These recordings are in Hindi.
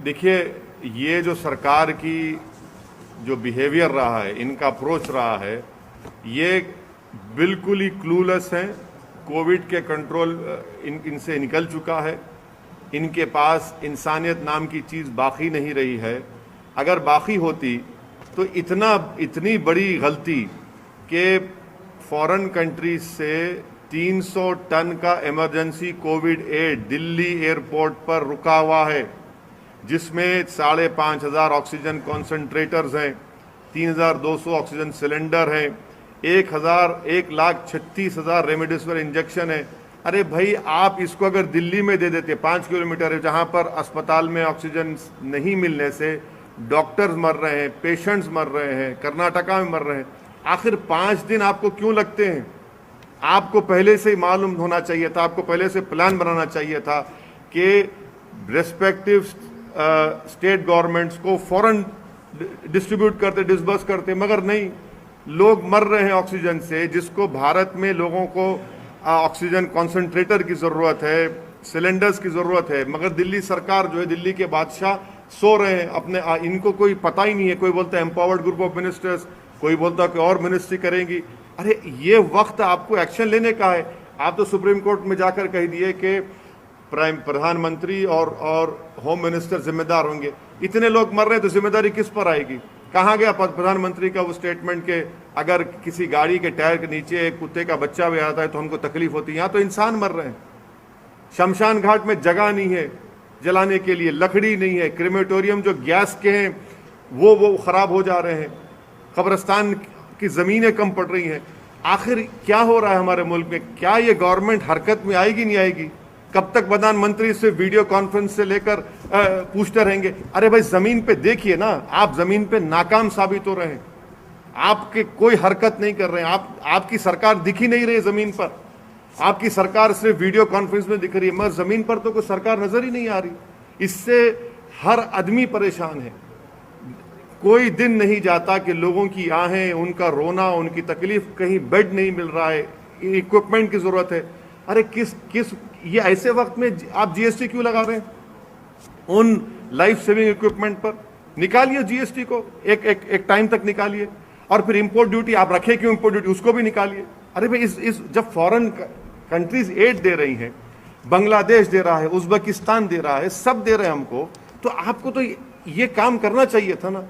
देखिए, ये जो सरकार की जो बिहेवियर रहा है, इनका अप्रोच रहा है, ये बिल्कुल ही क्लूलेस हैं। कोविड के कंट्रोल इनसे निकल चुका है। इनके पास इंसानियत नाम की चीज़ बाकी नहीं रही है। अगर बाकी होती तो इतनी बड़ी गलती कि फॉरेन कंट्रीज से 300 टन का emergency Covid aid Delhi airport पर रुका हुआ है, जिसमें 5,500 ऑक्सीजन कॉन्सेंट्रेटर्स हैं, 3,200 ऑक्सीजन सिलेंडर हैं, 1,36,000 रेमडेसिविर इंजेक्शन है। अरे भाई, आप इसको अगर दिल्ली में दे देते, 5 किलोमीटर है, जहां पर अस्पताल में ऑक्सीजन नहीं मिलने से डॉक्टर्स मर रहे हैं, पेशेंट्स मर रहे हैं, कर्नाटका में मर रहे हैं, आखिर 5 दिन आपको क्यों लगते हैं? आपको पहले से ही मालूम होना चाहिए था, आपको पहले से प्लान बनाना चाहिए था कि रेस्पेक्टिव स्टेट गवर्नमेंट्स को फौरन डिस्ट्रीब्यूट करते, डिसबर्स करते, मगर नहीं। लोग मर रहे हैं ऑक्सीजन से, जिसको भारत में लोगों को ऑक्सीजन कॉन्सेंट्रेटर की ज़रूरत है, सिलेंडर्स की ज़रूरत है, मगर दिल्ली सरकार जो है, दिल्ली के बादशाह सो रहे हैं अपने। इनको कोई पता ही नहीं है। कोई बोलता है एम्पावर्ड ग्रुप ऑफ मिनिस्टर्स, कोई बोलता है कि और मिनिस्ट्री करेंगी। अरे ये वक्त आपको एक्शन लेने का है। आप तो सुप्रीम कोर्ट में जाकर कह दिए कि प्रधानमंत्री और होम मिनिस्टर जिम्मेदार होंगे। इतने लोग मर रहे हैं तो जिम्मेदारी किस पर आएगी? कहाँ गया प्रधानमंत्री का वो स्टेटमेंट के अगर किसी गाड़ी के टायर के नीचे एक कुत्ते का बच्चा भी आता है तो हमको तकलीफ होती है? यहाँ तो इंसान मर रहे हैं। शमशान घाट में जगह नहीं है जलाने के लिए, लकड़ी नहीं है, क्रेमेटोरियम जो गैस के हैं वो खराब हो जा रहे हैं, कब्रिस्तान की ज़मीनें कम पड़ रही हैं। आखिर क्या हो रहा है हमारे मुल्क में? क्या ये गवर्नमेंट हरकत में आएगी, नहीं आएगी? कब तक प्रधानमंत्री से वीडियो कॉन्फ्रेंस से लेकर पूछते रहेंगे? अरे भाई, जमीन पे देखिए ना, आप जमीन पे नाकाम साबित हो रहे हैं। आपके कोई हरकत नहीं कर रहे हैं। आपकी सरकार दिख ही नहीं रही जमीन पर। आपकी सरकार सिर्फ वीडियो कॉन्फ्रेंस में दिख रही है, मगर जमीन पर तो कोई सरकार नजर ही नहीं आ रही। इससे हर आदमी परेशान है। कोई दिन नहीं जाता कि लोगों की आहें, उनका रोना, उनकी तकलीफ, कहीं बेड नहीं मिल रहा है, इक्विपमेंट की जरूरत है। अरे किस ये ऐसे वक्त में आप जीएसटी क्यों लगा रहे हैं उन लाइफ सेविंग इक्विपमेंट पर? निकालिए जीएसटी को, एक टाइम तक निकालिए। और फिर इंपोर्ट ड्यूटी आप रखे क्यों? इंपोर्ट ड्यूटी उसको भी निकालिए। अरे भाई, इस जब फॉरेन कंट्रीज एड दे रही हैं, बांग्लादेश दे रहा है, उज्बेकिस्तान दे रहा है, सब दे रहे हैं हमको, तो आपको तो ये काम करना चाहिए था ना।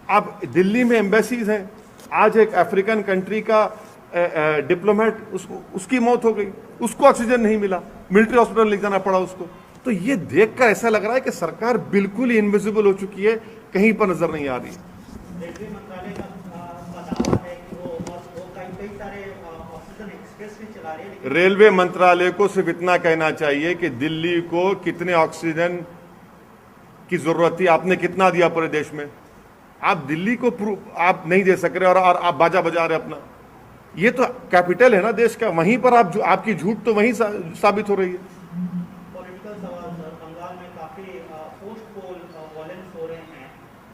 आप दिल्ली में एम्बेसीज हैं, आज एक अफ्रीकन कंट्री का डिप्लोमेट, उसकी मौत हो गई, उसको ऑक्सीजन नहीं मिला, मिलिट्री हॉस्पिटल ले जाना पड़ा उसको। तो ये देखकर ऐसा लग रहा है कि सरकार बिल्कुल ही इनविजिबल हो चुकी है, कहीं पर नजर नहीं आ रही। रेलवे मंत्रालय का दावा है कि वो कई सारे ऑक्सीजन एक्सप्रेस भी चला रहे हैं, लेकिन रेलवे मंत्रालय को सिर्फ इतना कहना चाहिए कि दिल्ली को कितने ऑक्सीजन की जरूरत थी, आपने कितना दिया पूरे देश में? आप दिल्ली को आप नहीं दे सक रहे और आप बाजा बजा रहे अपना। ये तो कैपिटल है ना देश का, वहीं पर आपकी झूठ तो वहीं साबित हो रही है। पॉलिटिकल सवाल सर, बंगाल में काफी पोस्ट पोल वॉयलेंस हो रहे हैं,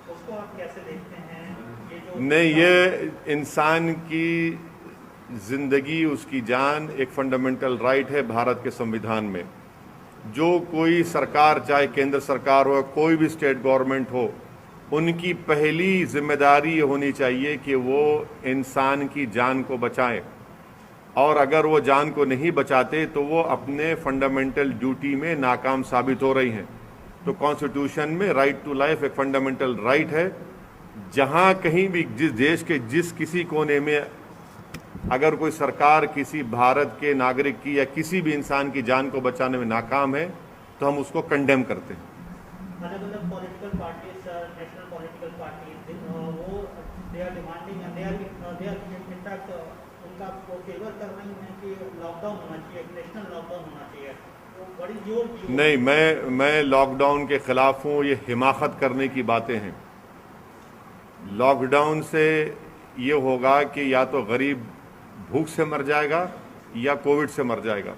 उसको आप कैसे देखते हैं? ये जो नहीं, ये इंसान की जिंदगी, उसकी जान एक फंडामेंटल राइट है भारत के संविधान में। जो कोई सरकार, चाहे केंद्र सरकार हो, कोई भी स्टेट गवर्नमेंट हो, उनकी पहली जिम्मेदारी ये होनी चाहिए कि वो इंसान की जान को बचाएं। और अगर वो जान को नहीं बचाते तो वो अपने फंडामेंटल ड्यूटी में नाकाम साबित हो रही हैं। तो कॉन्स्टिट्यूशन में राइट टू लाइफ एक फंडामेंटल राइट है। जहां कहीं भी जिस देश के जिस किसी कोने में अगर कोई सरकार किसी भारत के नागरिक की या किसी भी इंसान की जान को बचाने में नाकाम है तो हम उसको कंडेम करते हैं। अलग अलग political parties, national political parties, वो they are demanding and they are in fact उनका वो फेवर कर रही हैं कि लॉकडाउन होना चाहिए, नेशनल लॉकडाउन होना चाहिए। वो बड़ी जोर नहीं, मैं लॉकडाउन के खिलाफ हूँ। ये हिमाकत करने की बातें हैं। लॉकडाउन से ये होगा कि या तो गरीब भूख से मर जाएगा या कोविड से मर जाएगा।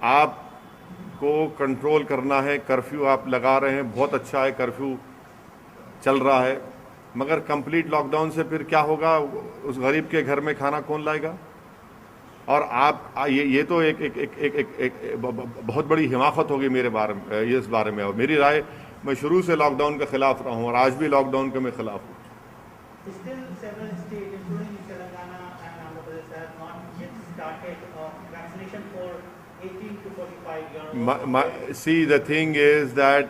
आपको कंट्रोल करना है। कर्फ्यू आप लगा रहे हैं, बहुत अच्छा है, कर्फ्यू चल रहा है, मगर कंप्लीट लॉकडाउन से फिर क्या होगा? उस गरीब के घर में खाना कौन लाएगा? और आप ये तो एक बहुत बड़ी हिमाकत होगी मेरे बारे में, इस बारे में। और मेरी राय, मैं शुरू से लॉकडाउन के खिलाफ रहा हूँ और आज भी लॉकडाउन के मैं खिलाफ हूँ। Still, several states, including Telangana and Andhra Pradesh, have not yet started vaccination for 18 to 45 years. See, the thing is that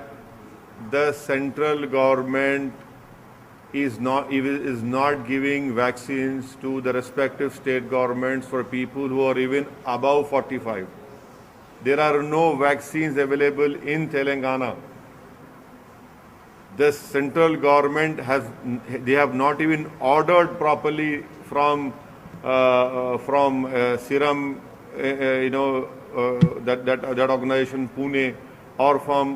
the central government is not giving vaccines to the respective state governments for people who are even above 45. There are no vaccines available in Telangana. The central government they have not even ordered properly from Serum, that organization Pune, or from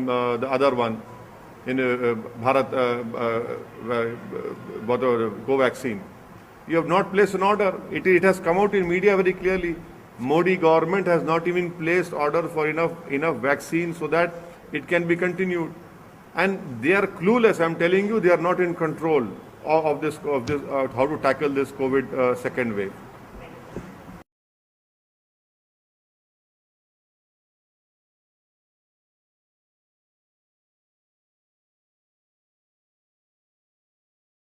the other one in Bharat Covaxin. You have not placed an order. It has come out in media very clearly. Modi government has not even placed order for enough vaccine so that it can be continued. And they are clueless. I'm telling you, they are not in control of this how to tackle this COVID second wave.